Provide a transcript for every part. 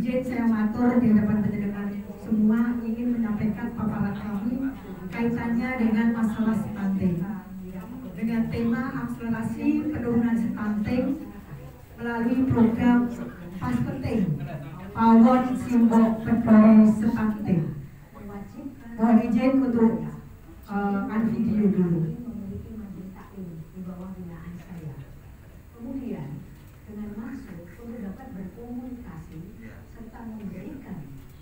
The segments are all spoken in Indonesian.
izin saya matur di hadapan pendengar semua ingin menyampaikan paparan kami kaitannya dengan masalah stunting dengan tema akselerasi penurunan stunting melalui program Pas Penting Pawon Simbok Peduli Stunting. Mohon izin untuk video dulu. Kemudian dengan masuk untuk dapat berkomunikasi serta memberikan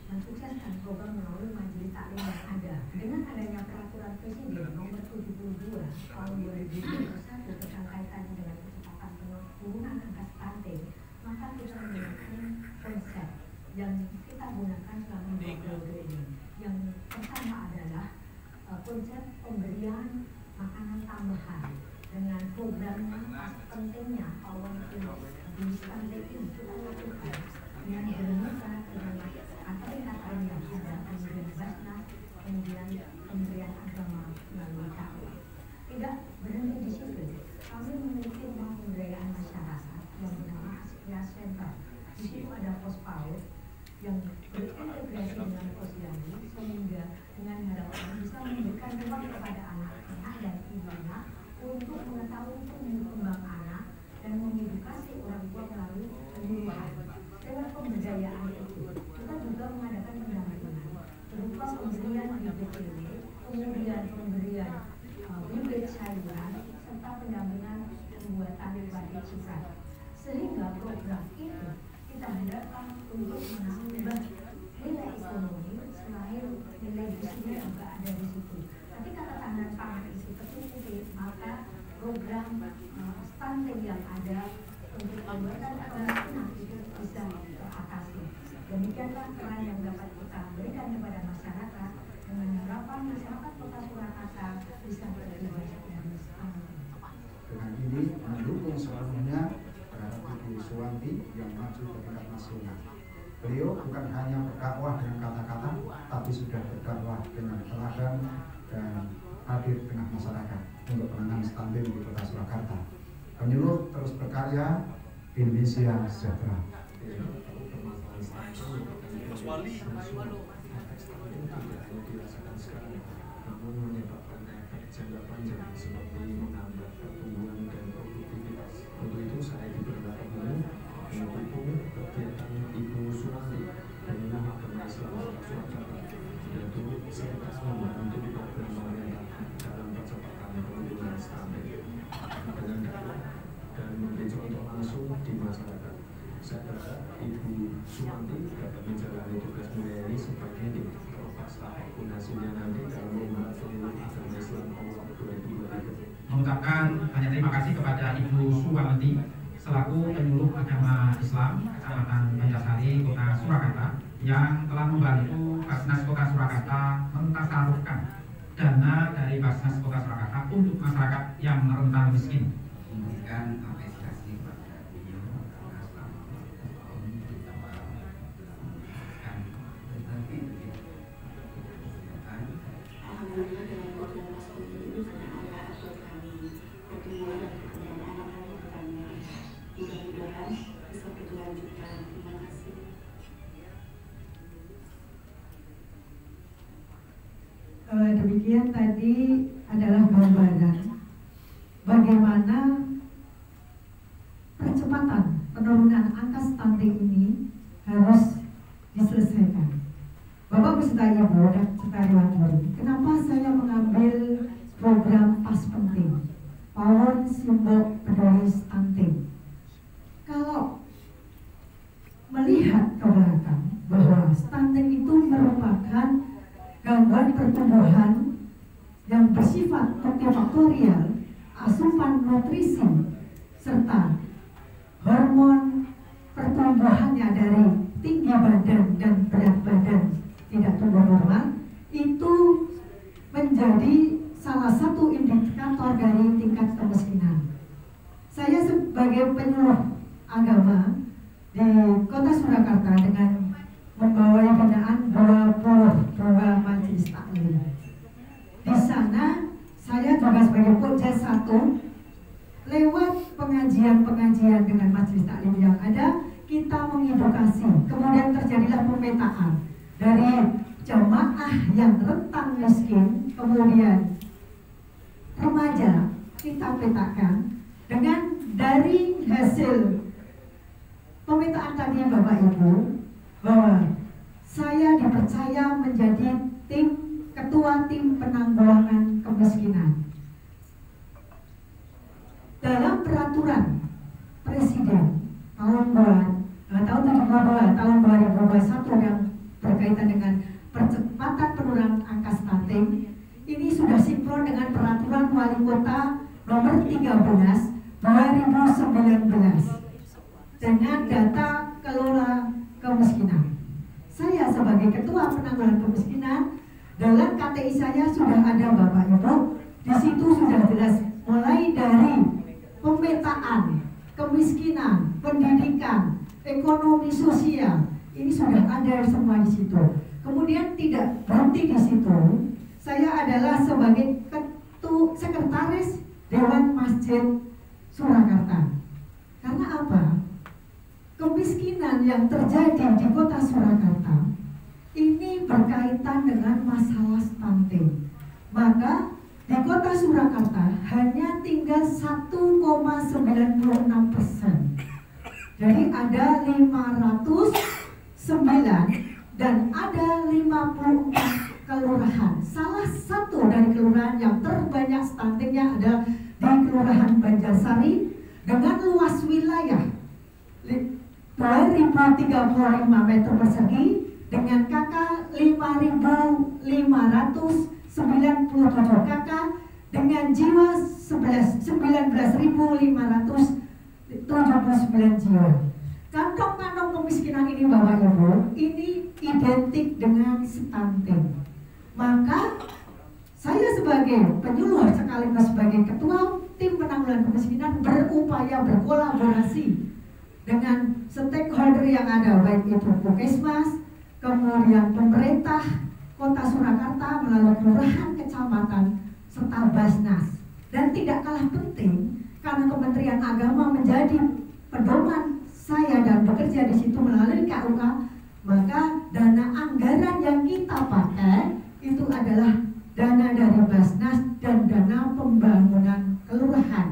mensukseskan program melalui majelis taklim yang ada dengan adanya peraturan presiden nomor 72 tahun 2021 tentang kaitannya dengan percepatan penurunan angka stunting, maka kita menggunakan konsep yang kita gunakan selama 2 periode ini. Yang pertama adalah konsep pemberian makanan tambahan dengan programnya Pas Pentingnya Pawon di stunting ini kita lakukan dengan bermitra dengan ATM yang ada, kemudian Basnas, kemudian Kementerian Agama melalui KUA. Tidak berhenti di situ, kami memiliki rumah pemberdayaan masyarakat yang bernama Asia Center. Di situ ada pos PAUD yang berintegrasi dengan posyandu sehingga dengan harapan bisa memberikan ruang kepada anak-anak dan ibunya untuk mengetahui tumbuh kembang anak dan mengedukasi orang tua melalui penyuluhan. Dengan pemberdayaan itu, kita juga mengadakan pendampingan berupa pemberian BPTW, kemudian pemberian bibit sayuran, serta pendampingan pembuatan batik ciprat. Sehingga program itu kita harapkan untuk menambah nilai ekonomi selain nilai gizinya juga ada di situ. Ketika ketahanan pangan itu tercukupi, maka program stunting yang ada untuk pembuatan anak itu bisa teratasi. Demikianlah peran yang dapat kita berikan kepada masyarakat dengan harapan masyarakat Kota Surakarta bisa terlibat dari stunting. Dengan ini mendukung sepenuhnya terhadap Ibu Suwanti yang maju ke tingkat nasional. Beliau bukan hanya berdakwah dengan kata-kata, tapi sudah berdakwah dengan teladan dan hadir di tengah masyarakat untuk penanganan stunting di Kota Surakarta. Penyuluh terus berkarya, Indonesia sejahtera. Mas Wali, namun menyebabkan efek jangka panjang seperti menambah pertumbuhan dan produktivitas. Untuk itu saya diberangkat penuh mendukung kegiatan Ibu Suwanti penyuluh agama Islam Surakarta, yaitu serta membantu program pemerintah dalam percepatan penurunan stunting dengan dakwah dan memberi contoh langsung di masyarakat. Saya berharap Ibu Suwanti dapat menjalani tugas mulia ini sebagai ini terlepas apapun hasilnya nanti dalam lomba penyuluh agama Islam Allah 2023. Mengucapkan banyak terima kasih kepada Ibu Suwanti selaku penyuluh agama Islam Kecamatan Banjarsari, Kota Surakarta yang telah membantu Basnas Kota Surakarta mentasarufkan dana dari Basnas Kota Surakarta untuk masyarakat yang rentan miskin. Memberikan apresiasi kepada beliau karena selama tahun bersama dan tetapi alhamdulillah dengan program Pas Penting itu sangat ada buat kami pertumbuhan dan perkembangan anak-anak pertama. Mudah-mudahan bisa berkelanjutan. Terima kasih. Demikian tadi adalah gambaran bagaimana percepatan penurunan angka stunting ini harus diselesaikan. Bapak beserta Ibu dan sekalian guru, kenapa saya mengambil program Pas Penting Pawon Simbok Peduli Stunting? Kalau melihat ke belakang bahwa stunting itu merupakan gangguan pertumbuhan yang bersifat multifaktorial, asupan nutrisi serta hormon pertumbuhannya dari tinggi badan dan berat badan tidak tumbuh normal, itu menjadi salah satu indikator dari tingkat kemiskinan. Saya sebagai penyuluh agama di Kota Surakarta dengan membawa binaan 22 majelis taklim. Di sana saya juga sebagai Pokja 1 lewat pengajian-pengajian dengan majelis taklim yang ada, kita mengedukasi, kemudian terjadilah pemetaan dari jamaah yang rentan miskin, kemudian remaja kita petakan dengan dari hasil pemetaan tadi Bapak Ibu bahwa saya dipercaya menjadi ketua tim penanggulangan kemiskinan. Dalam peraturan Presiden tahun 72 tahun 2021 yang berkaitan dengan percepatan penurunan angka stunting, ini sudah sinkron dengan peraturan Wali Kota nomor 13 2019 dengan data kelola kemiskinan. Saya sebagai ketua penanggulangan kemiskinan, dalam KTI saya sudah ada Bapak Ibu. Di situ sudah jelas mulai dari pemetaan kemiskinan, pendidikan, ekonomi sosial, ini sudah ada semua di situ. Kemudian tidak berhenti di situ, saya adalah sebagai sekretaris Dewan Masjid Surakarta. Karena apa? Kemiskinan yang terjadi di kota Surakarta ini berkaitan dengan masalah stunting. Maka di kota Surakarta hanya tinggal 1,96%. Jadi ada 509 dan ada 54 kelurahan. Salah satu dari kelurahan yang terbanyak stuntingnya adalah di Kelurahan Banjarsari dengan luas wilayah 2035 meter persegi dengan KK 5.597 KK dengan jiwa 19.579 jiwa. Kantong-kantong kemiskinan ini Bapak Ibu, ini identik dengan stunting. Maka saya sebagai penyuluh sekaligus sebagai ketua tim penanggulangan kemiskinan berupaya berkolaborasi dengan stakeholder yang ada, baik itu Puskesmas, kemudian pemerintah Kota Surakarta melalui kelurahan, kecamatan, serta Basnas. Dan tidak kalah penting, karena Kementerian Agama menjadi pedoman saya dan bekerja di situ melalui KUK, maka dana anggaran yang kita pakai itu adalah dana dari Basnas dan dana pembangunan kelurahan.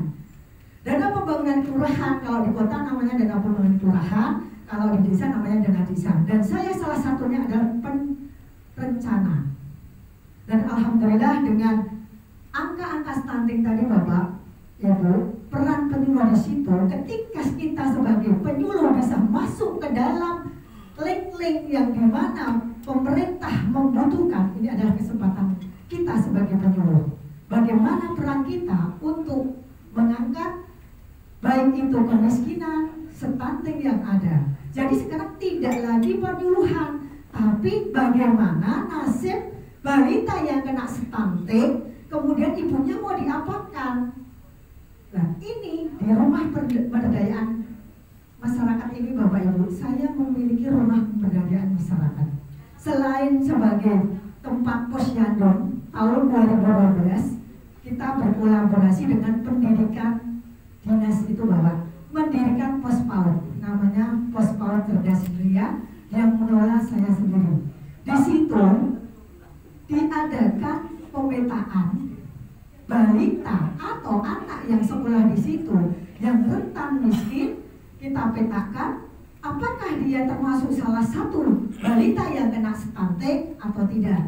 Dana pembangunan kelurahan, kalau di kota namanya dana pembangunan kelurahan, kalau di desa namanya dana desa. Dan saya salah satunya adalah perencana. Dan alhamdulillah dengan angka-angka stunting tadi Bapak, Ibu, peran penyuluh di situ, ketika kita sebagai penyuluh bisa masuk ke dalam link-link yang dimana pemerintah membutuhkan, ini adalah kesempatan kita sebagai penyuluh. Bagaimana peran kita untuk mengangkat baik itu kemiskinan, stunting yang ada. Jadi sekarang tidak lagi penyuluhan, tapi bagaimana nasib balita yang kena stunting, kemudian ibunya mau diapakan. Nah ini di rumah pemberdayaan masyarakat ini Bapak Ibu, saya memiliki rumah pemberdayaan masyarakat. Selain sebagai tempat posyandu tahun 2012, kita berkolaborasi dengan pendidikan dinas itu Bapak, mendirikan pos PAUD, namanya pos PAUD Cerdas Ria yang mengelola saya sendiri. Di situ diadakan pemetaan balita atau anak yang sekolah di situ yang rentan miskin, kita petakan apakah dia termasuk salah satu balita yang kena stunting atau tidak.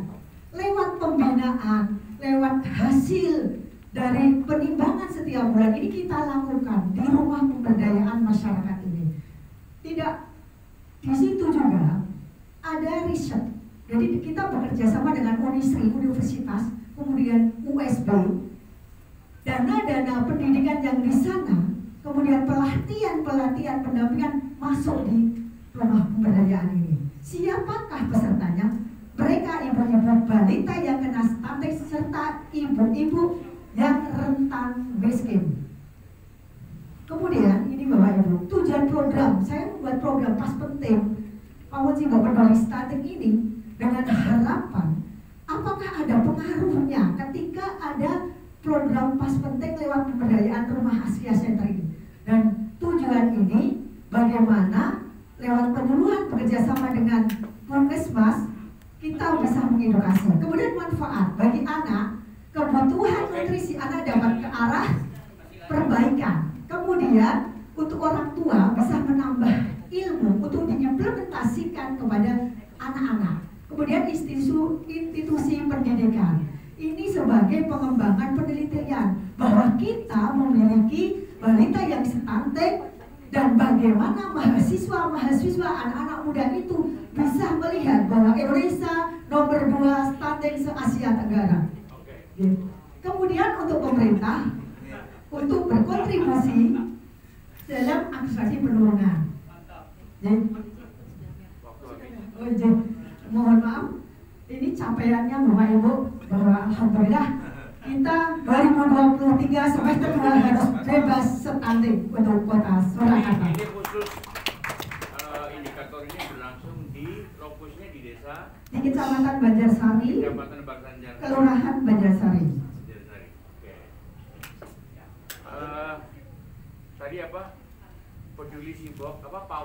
Lewat pembinaan, lewat hasil dari penimbangan setiap bulan ini kita lakukan di rumah pemberdayaan masyarakat ini. Tidak di situ juga ada riset. Jadi kita bekerja sama dengan Unisri, universitas, kemudian USB, dana-dana pendidikan yang di sana, kemudian pelatihan pendampingan masuk di rumah pemberdayaan ini. Siapakah pesertanya? Mereka ibu-ibu balita yang kena stunting serta ibu-ibu yang rentan miskin. Kemudian ini Bapak Ibu, tujuan program, saya membuat program pas penting Pawon Jiwa Peduli Stunting ini dengan harapan apakah ada pengaruhnya ketika ada program pas penting lewat pemberdayaan rumah Asia Center ini. Dan tujuan ini bagaimana lewat penyuluhan bekerjasama dengan Puskesmas, kita bisa mengedukasi. Kemudian manfaat bagi anak, kebutuhan nutrisi anak dapat ke arah perbaikan. Kemudian untuk orang tua bisa menambah ilmu untuk diimplementasikan kepada anak-anak. Kemudian institusi pendidikan ini sebagai pengembangan penelitian bahwa kita memiliki balita yang stunting, dan bagaimana mahasiswa anak-anak muda itu bisa melihat bahwa Indonesia nomor 2 stunting se-Asia Tenggara. Kemudian untuk pemerintah untuk berkontribusi dalam administrasi penurunan. Mohon maaf, ini capaiannya Bapak Ibu, bahwa alhamdulillah kita 2023 semester 2 harus bebas stunting untuk Kota Surakarta. Ini khusus indikator ini berlangsung di lokusnya di desa Di Kecamatan Banjarsari, Kelurahan Banjarsari. Oke. Tadi apa? Peduli Simbok apa Power